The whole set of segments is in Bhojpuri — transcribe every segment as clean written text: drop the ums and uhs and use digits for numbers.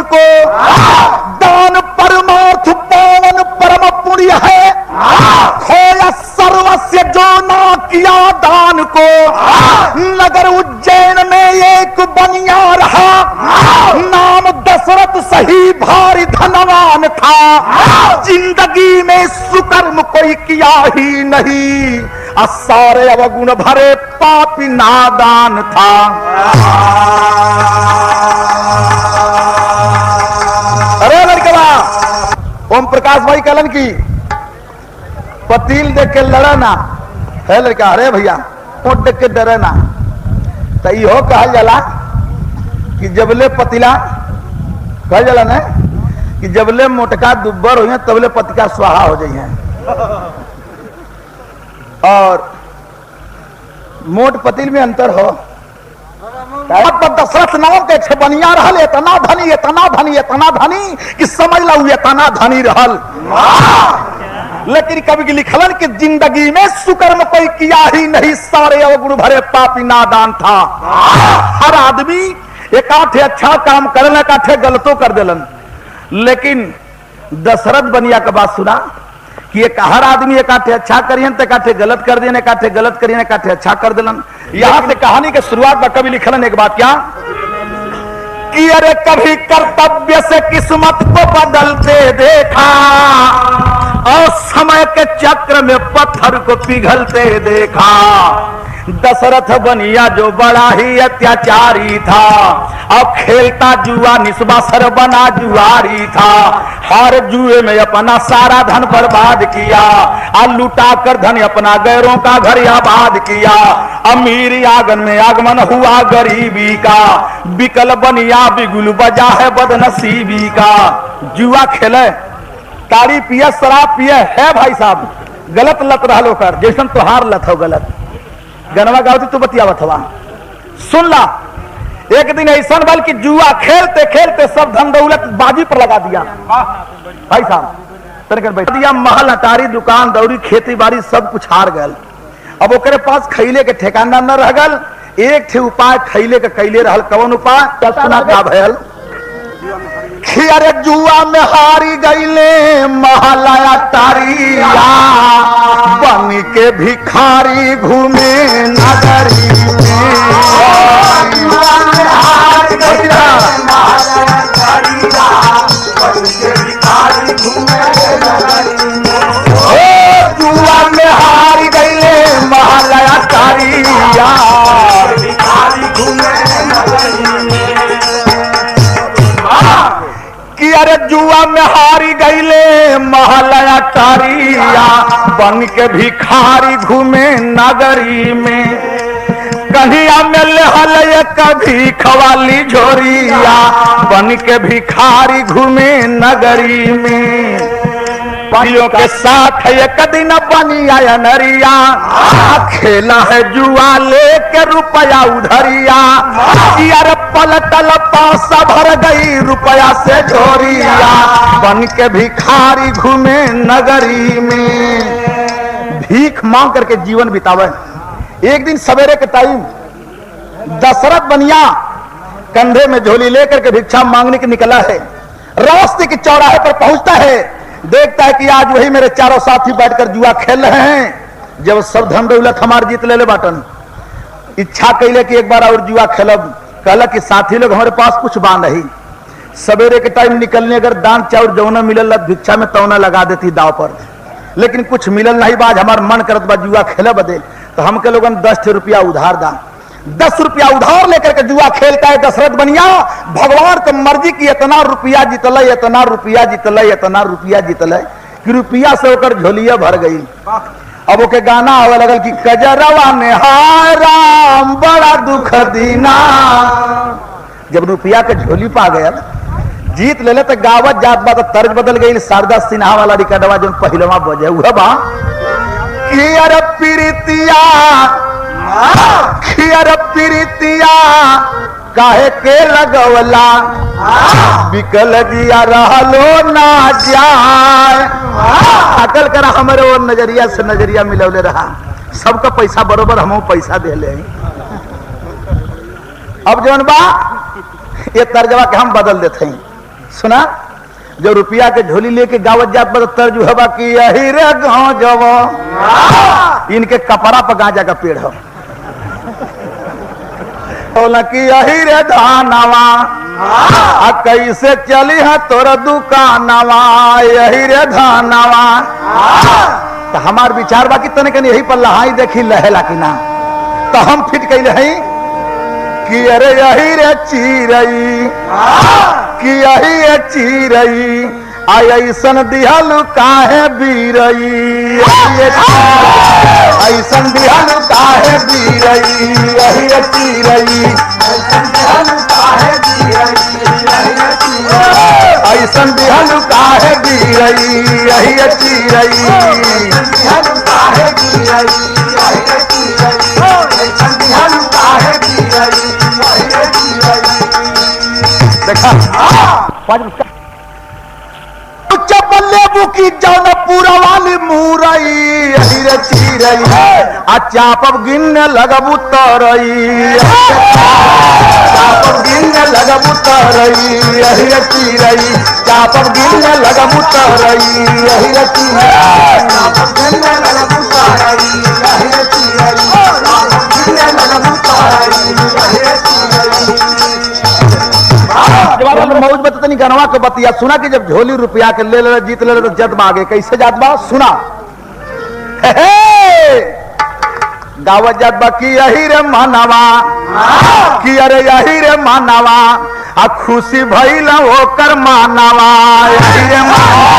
को। दान परमार्थ पावन परम पुण्य है, खोया सर्वस्व जो ना किया दान को। नगर उज्जैन में एक बनिया रहा, नाम दशरथ सही भारी धनवान था। जिंदगी में सुकर्म कोई किया ही नहीं, सारे अवगुण भरे पापी नादान था। अरे लड़का ओम प्रकाश भाई कलन की पतील देख के लड़ा ना है लड़का। अरे भैया ऊँट देख के डरे ना। तो इहो कहा जाला कि जबले पतिला कहा जाला ना कि जबले मोटका दुब्बर हो तबले पतिका स्वाहा हो जाइए। और मोट पतिल में अंतर हो। दशरथ नाम के एक बनिया रहल, इतना धनी इतना धनी इतना धनी कि समझ लो इतना धनी रहल। लेकिन कभी की लिखलन कि जिंदगी में सुकर्म कोई किया ही नहीं, सारे अवगुण भरे पापी नादान था। हर आदमी एक आठे अच्छा काम करन, एक आठे गलतों कर देलन। लेकिन दशरथ बनिया का बात सुना कि एक हर आदमी एक आठे अच्छा करियन तो एक आठे गलत कर दियन, एक आठे गलत करियन एक आठे अच्छा कर दिलन। यहां से कहानी के शुरुआत में कभी लिखलन एक बात क्या कि अरे कभी कर्तव्य से किस्मत को बदलते देखा, और समय के चक्र में पत्थर को पिघलते देखा। दशरथ बनिया जो बड़ा ही अत्याचारी था, अब खेलता जुआ निस्बासर बना जुआरी था। हर जुए में अपना सारा धन बर्बाद किया, और लुटा कर धन अपना गैरों का घर आबाद किया। अमीरी आंगन में आगमन हुआ गरीबी का, बिकल बनिया बिगुल बजा है बदनसीबी का। जुआ खेले, ताड़ी पिए, शराब पिए है भाई साहब, गलत लत रहा लोकर जैसन तोहार लत हो गलत। गनवा गावती तू बतियावत हवा सुन ला। एक दिन ऐसा बल कि जुआ खेलते खेलते सब धन दौलत बाजी पर लगा दिया भाई साहब। तनिक बैठ दिया, महल अटारी दुकान दौड़ी खेती बाड़ी सब कुछ हार गल। अब ओकरे पास खैले के ठिकाना न रह गल। एक थे उपाय खैले के कैले रहल। कौन उपाय का भयल? अरे जुआ में हारी गईले महलाया तारिया, बन के भिखारी घूमे नगरी में। जुआ में हारी गईले महलाया तारिया, बन के भिखारी घूमे नगरी में। जुआ में हारी गईले महलाया तारिया, भिखारी घूमे नगरी में। अरे जुआ में हारी गईले महलया तारिया, बन के भिखारी घूमे नगरी में। कहिया में लेहल कभी खवाली झोरिया, बन के भिखारी घूमे नगरी में। पाइयों के साथ एक दिन बनी आया नरिया, खेला है जुआ लेके रुपया उधरिया। यार पलटल पासा भर गई रुपया से झोरिया, बन के भिखारी घूमे नगरी में। भीख मांग करके जीवन बितावे। एक दिन सवेरे के टाइम दशरथ बनिया कंधे में झोली लेकर के भिक्षा मांगने के निकला है। रास्ते के चौराहे पर पहुंचता है, देखता है कि आज वही मेरे चारों साथी बैठकर जुआ खेल रहे हैं। जब सब धन दौलत हमार जीत ले बाटन, इच्छा कैले कि एक बार और जुआ खेलब। कहला कि साथी लोग हमारे पास कुछ बा नहीं। सवेरे के टाइम निकलने अगर दान चाउर जौना मिलल भिक्षा में तौना लगा देती दाव पर, लेकिन कुछ मिलल नहीं। बाज हमार मन करत बा जुआ खेले बदे, तो हमके लोगन 10 रुपया उधार दा। 10 रुपया उधार लेकर के जुआ खेलता है दशरथ बनिया। भगवान की मर्जी की इतना रुपया जीतल, इतना रुपया जीतल, इतना रुपया जीतल कि रुपया से होकर झोलिया भर गई। अब ओके गाना आवे लगल कि कजरवा में हाय राम बड़ा दुख दीना। जब रुपया के झोली पा गया जीत ले तो गावत जात बा तो तर्ज बदल गई। शारदा सिन्हा वाला रिकॉर्डवा जो पहलवा बजे हुआ बा कि अरे प्रीतिया खियर प्रीतिया काहे के लगवला, बिकल दिया रहलो ना जाए। अकल कर हमारे वो नजरिया से नजरिया मिलौले रहा। सबका पैसा बरोबर हम पैसा दे ले। अब जौन बा ये तर्जवा के हम बदल देते हैं। सुना जो रुपया के झोली लेके गावत जात पर तर्ज हवा कि यही रे गाँव जब इनके कपड़ा पर गांजा का पेड़ हो कि यही रे धानवा कैसे चली है तोर दुकानवा यही रे धानवा। तो हमार विचार बाकी तने कनी यही पर लहाई देखी लहेला कि ना तो हम फिट कैले हैं कि अरे यही रे चीरई कि यही रे चीरई ऐसन दिहलु काहे बीरई ऐसन दिहलु काहे बीरई यही रे चीरई ऐसन दिहलु काहे बीरई यही रे चीरई देखा लेबू की जौन पूरा वाली मुरई यही रे चीरई आ चापब गिनने लगबू तरई चापब गिनने लगबू तरई यही रे चीरई चापब गिनने लगबू तरई यही रे चीरई चापब गिनने लगबू तरई यही रे चीरई चापब गिनने लगबू तरई यही रे चीरई। मौज बतनी गनवा के बतिया सुना कि जब झोली रुपया के ले जीत ले तो जद मांगे कैसे जात बा सुना गावत जात बा कि यही रे मानवा कि अरे यही रे मानवा आ खुशी भइल ओकर मानवा यही रे मानवा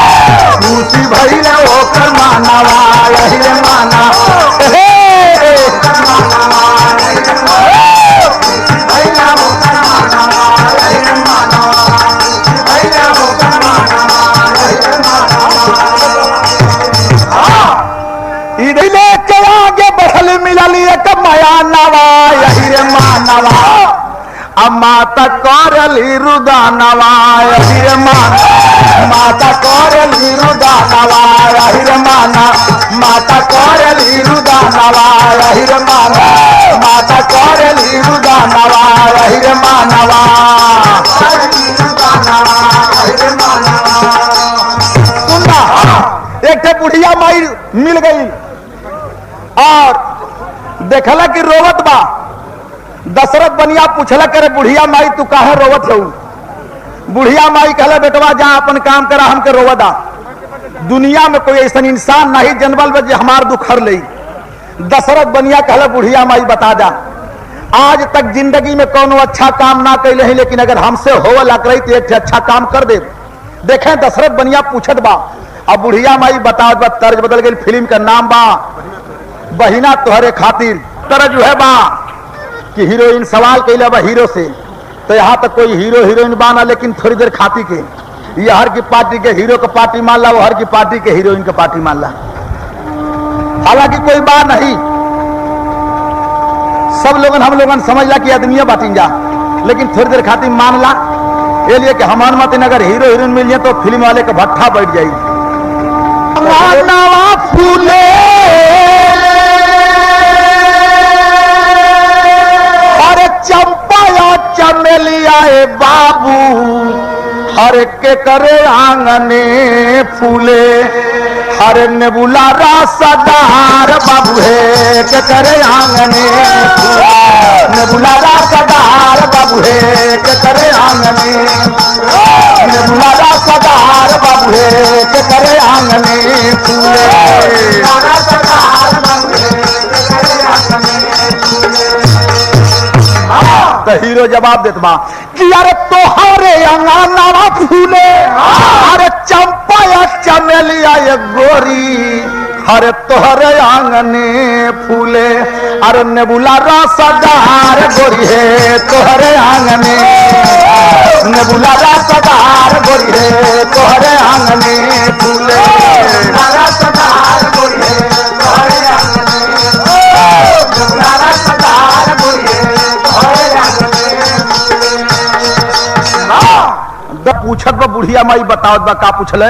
खुशी भइल ओकर मानवा यही रे मानवा के आगे बढ़ल मिलल एक माया नवा यही रे मानवा अब माता करली रुदानवा यही रे माता करली रुदानवा यही रे माना माता करली रुदानवा यही रे माना माता करली रुदानवा यही रे मानवा सुनना एक बुढ़िया माई मिल गई और देखला कि रोवत बा दशरथ बनिया पूछला करे बुढ़िया माई तू काहे रोवत हो बुढ़िया माई कहला बेटवा जा अपन काम करा हमके रोवदा दुनिया में कोई ऐसा इंसान नहीं जनबल बे जे हमार दुख हर ले। दशरथ बनिया कहला बुढ़िया माई बता जा आज तक जिंदगी में कोनो अच्छा काम ना कैले है लेकिन अगर हमसे होवे लग रही तो एक अच्छा काम कर दे। देखें दशरथ बनिया पूछत बा अब बुढ़िया माई बता तर्ज बदल गई फिल्म का नाम बा बहिना तोहरे खातिर तरज है बा कि हीरोइन सवाल कैले बा हीरो से तो यहाँ तक कोई हीरो हीरोइन बाना लेकिन थोड़ी देर खाती के ये हर की पार्टी के हीरो का पार्टी मान ला वो हर की पार्टी के हीरोइन का पार्टी मान ला हालांकि कोई बात नहीं सब लोगन हम लोगन समझ ला कि आदमिया बाटिन जा लेकिन थोड़ी देर खातिर मान ला ये लिए कि हमारे मत अगर हीरो हीरोइन मिल जाए तो फिल्म वाले का भट्ठा बैठ जाएगी। फूले चंपा या चमेलिया बाबू हर के करे आंगने फूले हर नेबुला रासदार बाबू है के करे आंगने नेबुला रासदार बाबू है के करे आंगने नेबुला रासदार बाबू है के करे आंगने फूले रासदार बाबू है के करे आंगने तो हीरो जवाब देत बा कि अरे तोहरे अंगनावा फूले अरे चंपा या चमेलिया ये गोरी अरे तोहरे आंगने फूले अरे नेबुला रासदार गोरी है तोहरे आंगने नेबुला रासदार गोरी है तोहरे आंगने फूले रासदार गोरी है तोहरे आंगने नेबुला रासदार गोरी है पूछत बा बुढ़िया माई बतावत बा का पूछले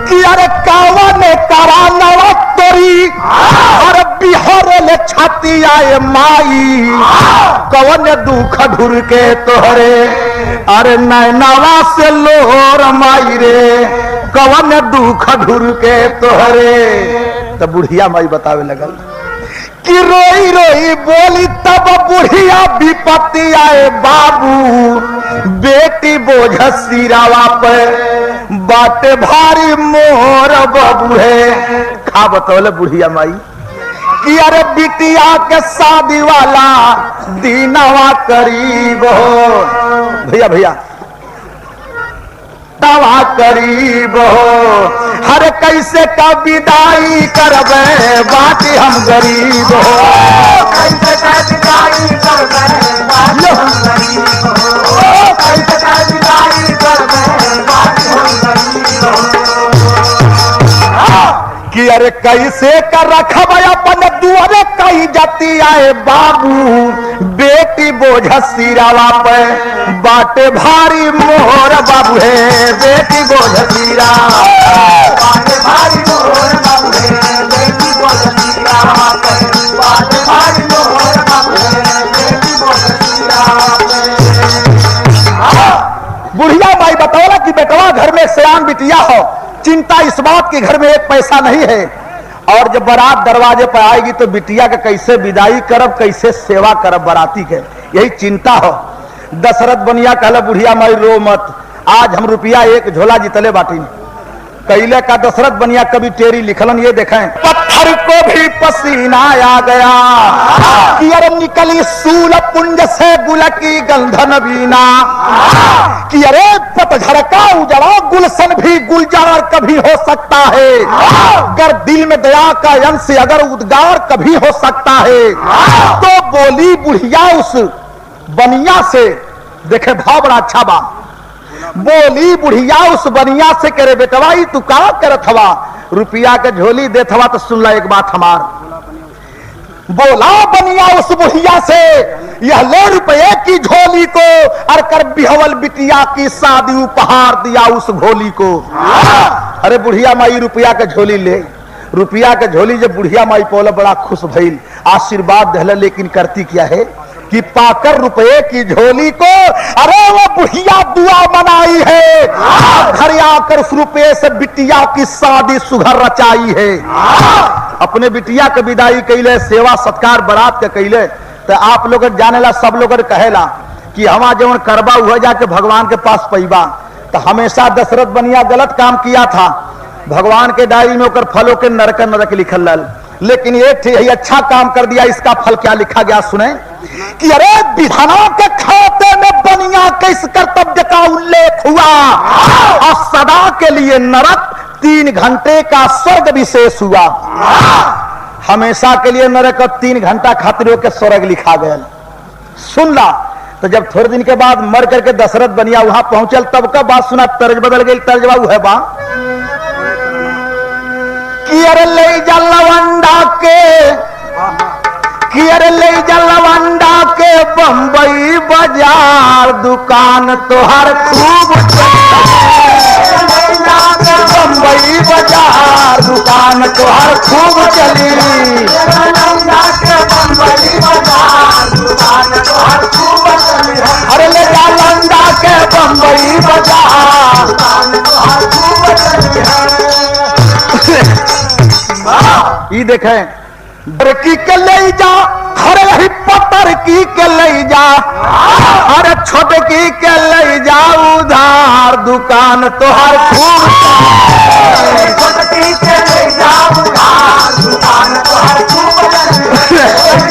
कि अरे कावा ने करानवा तोरी अरे बिहार के छाती आए माई, कवन दुख ढूर के तोहरे, अरे नैनावा से लोहर माई रे, कवन दुख ढूर के तोहरे। तो बुढ़िया माई बतावे लगल कि रोई रोई बोली तब बुढ़िया विपत्ति आए बाबू, बेटी बोझ सिरावा पे बाटे भारी मोर बाबू है। खा बतौले बुढ़िया माई कि अरे बिटिया के शादी वाला दीनवा करीब हो, भैया भैया दवा करीब हो, हर कैसे का विदाई करबे बाकी हम गरीब हो, कैसे का विदाई करबे बाकी हम गरीब हो, कैसे का विदाई करबे बाकी हम गरीब हो। कि अरे कैसे कर रखब अपन दुआरे कही जाती आए बाबू, बेटी बोझ सिरावा पे बाटे भारी मोहर बाबू है, बेटी बोझ सिरा बाटे भारी मोहर बाबू है, बेटी बोझ सिरावा पे बाटे भारी मोहर बाबू है, बेटी बोझ सिरावा पे। बुढ़िया माई बतौला कि बेटवा घर में सयान बिटिया हो, चिंता इस बात के घर में एक पैसा नहीं है, और जब बारात दरवाजे पर आएगी तो बिटिया के कैसे विदाई करब, कैसे सेवा करब बाराती के, यही चिंता हो। दशरथ बनिया कहला बुढ़िया माई रो मत, आज हम रुपया एक झोला जितले बाटी कैले का। दशरथ बनिया कभी टेरी लिखलन ये देखें, पत्थर को भी पसीना आ गया कि अरे निकली सूल पुंज से गुलकी गंधन बीना, कि अरे पतझड़ का उजड़ा गुलशन भी गुलजार कभी हो सकता है, अगर दिल में दया का अंश अगर उद्गार कभी हो सकता है। तो बोली बुढ़िया उस बनिया से, देखे भाव बड़ा अच्छा बा, बोली बुढ़िया उस बनिया से करे बेटवाई तू का करत हवा, रुपया के झोली देत हवा तो सुन ला एक बात हमार। बोला बनिया उस बुढ़िया से, यह ले रुपये की झोली को, और कर बिहवल बिटिया की शादी उपहार दिया उस घोली को। अरे बुढ़िया माई रुपया के झोली ले, रुपया के झोली जब बुढ़िया माई पोला बड़ा खुश भइल, आशीर्वाद दहला, लेकिन करती क्या है कि पाकर रुपये की झोली को, अरे वो बुढ़िया दुआ मनाई है, घर आकर उस रुपये से बिटिया की शादी सुघर रचाई है। अपने बिटिया के विदाई कैले, सेवा सत्कार बारात के कैले, तो आप लोग जानेला, सब लोग कहेला कि हमा जवन करबा हुआ जाके भगवान के पास पैबा। तो हमेशा दशरथ बनिया गलत काम किया था, भगवान के डायरी में होकर फलों के नरक नरक लिखल लल, लेकिन ये अच्छा काम कर दिया। इसका फल क्या लिखा गया सुने कि अरे विधानों के खाते में बनिया के इस कर्तव्य का उल्लेख हुआ, और सदा के लिए नरक 3 घंटे का स्वर्ग विशेष हुआ। हमेशा के लिए नरक और 3 घंटा खातिर के स्वर्ग लिखा गया। सुन ला। तो जब थोड़े दिन के बाद मर करके दशरथ बनिया वहां पहुंचल, तब का बात सुना, तर्ज बदल गई। तर्जवा है बा कि अरे ले जा लवंडा के, कि अरे ले जा लवंडा के बम्बई बाजार, दुकान तोहर खूब बम्बई बाजार, दुकान तोहर खूब चली, अरे ले जा लवंडा के बम्बई बाजार। ये देखें, बड़की के ले जा, अरे यही पत्थर की के ले जा, अरे छोटकी के ले जा उधार, दुकान तोहर खूब, छोटकी के ले जा उधार, दुकान तोहर खूब,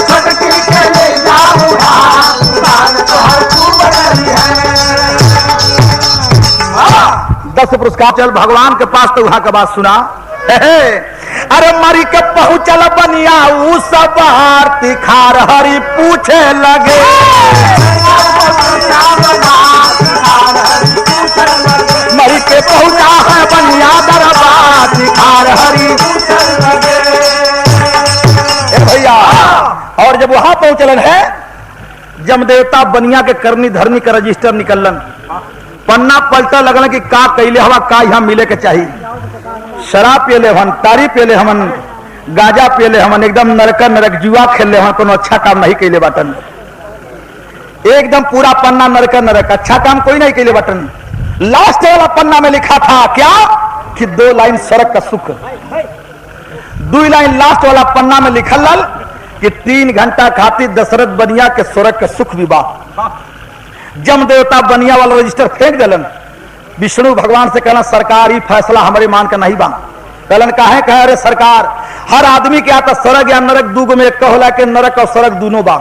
छोटकी के ले जा उधार, दुकान तोहर खूब है। 10 पुरस्कार चल भगवान के पास, तो वहां का बात सुना। अरे मरी के पहुंचल बनिया ऊ सब आरती खार हरी पूछे लगे, मरी के पहुंचा है बनिया दरबार खार हरी भैया। और जब वहां पहुंचलन है, जमदेवता बनिया के करनी धरनी का रजिस्टर निकलन, पन्ना पलटा लगल कि का कैले हवा, का यहाँ मिले के चाहिए। शराब पियले हवन, तारी पियले हवन, गाजा पियले हमन, एकदम नरक नरक जुआ खेले हम, कोनो अच्छा काम नहीं कैले बाटन, एकदम पूरा पन्ना नरक नरक, अच्छा काम कोई नहीं कैले बाटन। लास्ट वाला पन्ना में लिखा था क्या कि 2 लाइन स्वर्ग का सुख, 2 लाइन लास्ट वाला पन्ना में लिखल कि 3 घंटा खातिर दशरथ बनिया के स्वर्ग के सुख विवाह। जम देवता बनिया वाला रजिस्टर फेंक दिलन, विष्णु भगवान से कहना सरकार ही फैसला हमारे मान का नहीं बा। कहलन काहे कहे, अरे सरकार हर आदमी के आता स्वर्ग या नरक दूगो में एक होला के नरक और स्वर्ग दोनों बा।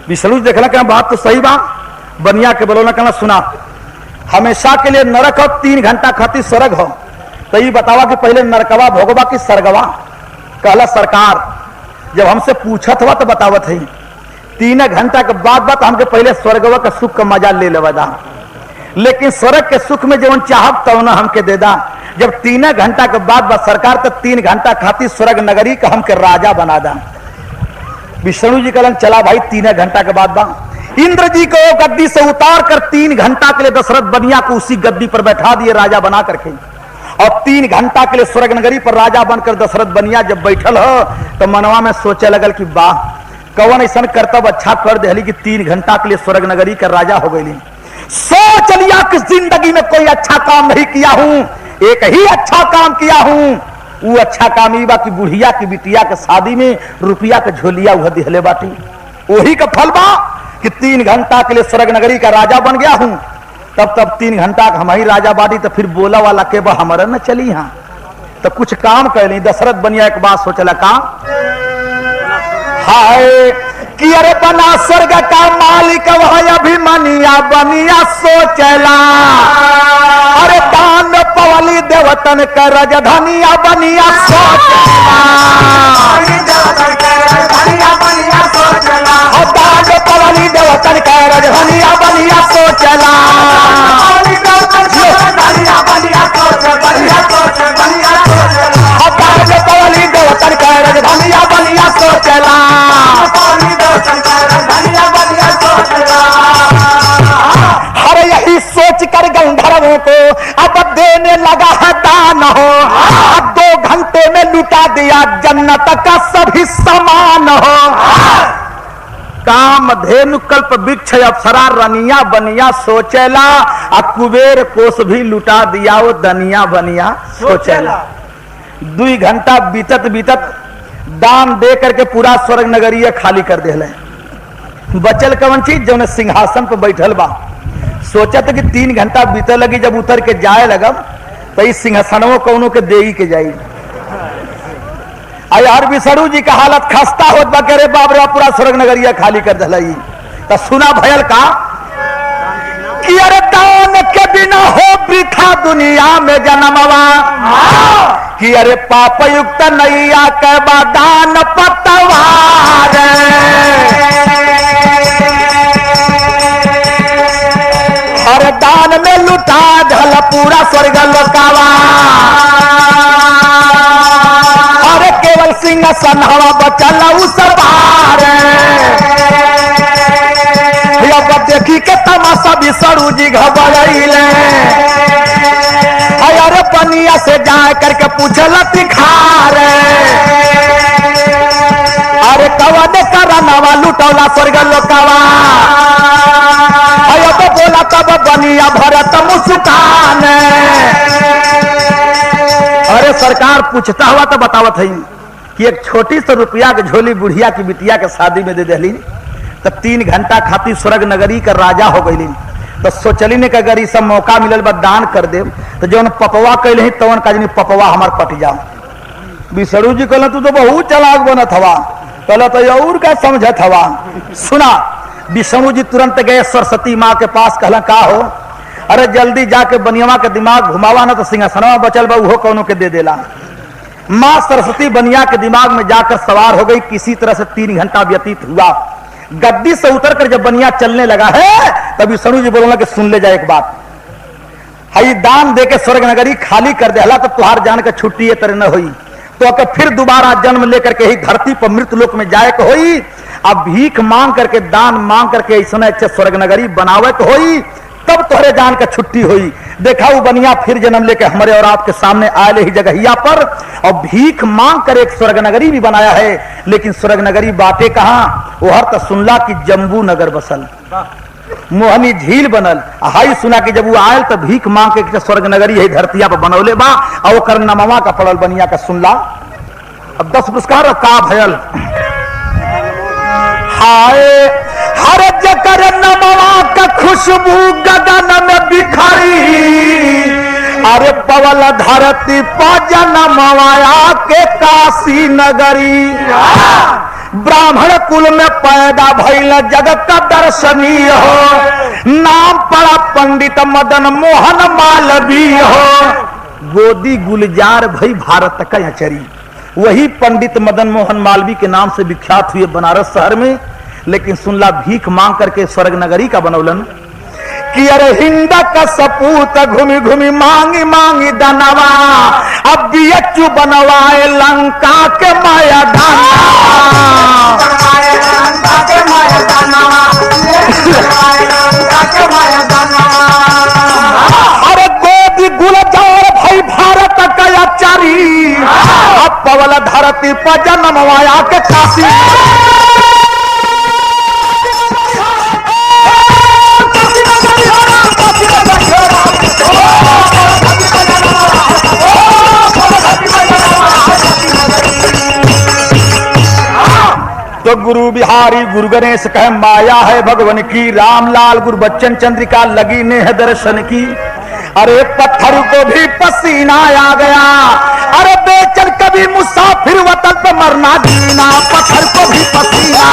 विष्णु देखला कि बात तो सही बा, बनिया के बोला कहना सुना हमेशा के लिए नरक हो, 3 घंटा खातिर स्वर्ग हो, तो ये बतावा कि पहले नरकवा भोगवा कि स्वर्गवा। कहला सरकार जब हमसे पूछत हुआ तो बतावत है, 3 घंटा के बाद हमके पहले स्वर्गवा का सुख का मजा ले लेवा दा, लेकिन स्वर्ग के सुख में जब चाहब तब न हमके दे दा। जब 3 घंटा के बाद सरकार तो 3 घंटा खातिर स्वर्ग नगरी का हमके राजा बना दा। विष्णु जी कहलन चला भाई 3 घंटा के बाद बा। इंद्र जी को गद्दी से उतार कर 3 घंटा के लिए दशरथ बनिया को उसी गद्दी पर बैठा दिए राजा बना करके, और 3 घंटा के लिए स्वर्ग नगरी पर राजा बनकर दशरथ बनिया जब बैठल हो तो मनवा में सोचे लगल कि वाह कौन ऐसा कर्तव्य अच्छा कर दे कि 3 घंटा के लिए स्वर्ग नगरी का राजा हो गई। सोच लिया कि जिंदगी में कोई अच्छा काम नहीं किया हूं, एक ही अच्छा काम किया हूं, वो अच्छा काम ई बा कि बुढ़िया की बिटिया के शादी में रुपया के झोलिया वह दिहले बाटी, वही का फल बा कि 3 घंटा के लिए स्वर्ग नगरी का राजा बन गया हूं। तब 3 घंटा हम ही राजा बाटी, तो फिर बोला वाला के बा हमारा न चली यहाँ, तो कुछ काम कर ली। दशरथ बनिया एक बात सोचला काम हाय कि अरे बना स्वर्ग का मालिक वह अभिमनिया बनिया सोचला, अरे दान पवली देवतन का राजधानिया बनिया सोचला, दान पवली देवतन का राजधानिया बनिया सोचला, पवली देवतन का राजधानिया बनिया सोचला। हर यही सोच कर गंधर्वों को अब देने लगा है दान हो, 2 घंटे में लुटा दिया जन्नत का सभी सामान हो। काम धेनु कल्प वृक्ष अप्सरा रनिया बनिया सोचेला, कुबेर कोष भी लुटा दिया वो दनिया बनिया सोचेला। 2 घंटा बीतत बीतत दान दे करके पूरा स्वर्ग नगरीय खाली कर देले। बचल कवन चीज जो सिंहासन पर बैठल बा, सोचत कि 3 घंटा बीते लगी, जब उतर के जाए लगब तो इस सिंहासनों कौनों के देई के जाई। यार विष्णु जी का हालत खस्ता होत बा, करे बाप रे पूरा स्वर्ग नगरीय खाली कर दिलाई। तो सुना भयल का कि अरे दान के बिना हो वृथा दुनिया में जन्मवा, कि अरे पाप युक्त नैया के दान पतवार, हर दान में लुटा ढल पूरा स्वर्ग लोकावा, अरे केवल सिंहासन हवा बचल उस बार। देखी के तमाशा विष्णु जी घबराइले, अरे बनिया से जा करके पूछल तिखार, अरे कवन करनवा लुटौला स्वर्ग लोकावा, तो बोला तब बनिया भरत मुस्कान। अरे सरकार पूछता हुआ तो बतावत है कि एक छोटी सी रुपया के झोली बुढ़िया की बिटिया के शादी में दे दिली, तो 3 घंटा खातिर स्वर्ग नगरी का राजा हो गई। तो सोचली ने कि अगर ये सब मौका मिलल बा दान कर दे, तो जो पपवा कैल ही तवन का पपवा हमार पट जाओ। विष्णु जी कहला तू तो बहुत चलाक बनत हवा, कहला तो और का समझत हवा। सुना विष्णु जी तुरंत गए सरस्वती माँ के पास, कहला का हो, अरे जल्दी जाके बनियावा के दिमाग घुमावा ना तो सिंहासनवा बचल बा उहो कौनों के दे देला। माँ सरस्वती बनिया के दिमाग में जाकर सवार हो गई। किसी तरह से 3 घंटा व्यतीत हुआ। गद्दी से उतरकर जब बनिया चलने लगा है तब विष्णु जी बोलना कि सुन ले जाए एक बात, हई दान दे के स्वर्ग नगरी खाली कर दे हला तो तुहार जान के छुट्टी तरह न हुई, तो अगर फिर दोबारा जन्म लेकर के ही धरती पर मृत्यु लोक में जाए को होई। अब भीख मांग करके दान मांग करके ऐसा अच्छे स्वर्ग नगरी बनावे को होई, तब तोहरे जान का छुट्टी हुई। देखा वो बनिया फिर जन्म लेके हमारे और आपके सामने आए ही जगहिया पर, और भीख मांग कर एक स्वर्ग नगरी भी बनाया है। लेकिन स्वर्ग नगरी बाटे कहां, वो हर तो सुनला कि जम्बू नगर बसल, मोहनी झील बनल। हाई सुना कि जब वो आयल तो भीख मांग के स्वर्ग नगरी है धरतिया पर बनौले बा, और वो नमवा का पड़ल बनिया का सुनला। अब 10 पुरस्कार का भयल। हाय हर जकर नमवा का खुशबू गगन में बिखरी, अरे पवल धरती पर जनमवाया के काशी नगरी। ब्राह्मण कुल में पैदा भइल जगत का दर्शनीय हो, नाम पड़ा पंडित मदन मोहन मालवीय हो। गोदी गुलजार भई भारत का अचरी, वही पंडित मदन मोहन मालवीय के नाम से विख्यात हुए बनारस शहर में। लेकिन सुनला भीख मांग करके स्वर्ग नगरी का बनौलन कि अरे हिंद का सपूत घूमी घूमी मांगी मांगी दनवा, अब बियचू बनवाए लंका के माया दाना। अरे गोदी गुलजार भाई भारत का अचारी, अब पवल धरती पर जन्मवाया के काशी। तो गुरु बिहारी गुरु गणेश कह माया है भगवान की, रामलाल गुरु बच्चन चंद्रिका लगी ने है दर्शन की। अरे पत्थर को भी पसीना आ गया, अरे बेचन कभी मुसाफिर वतन पे मरना जीना, पत्थर को भी पसीना।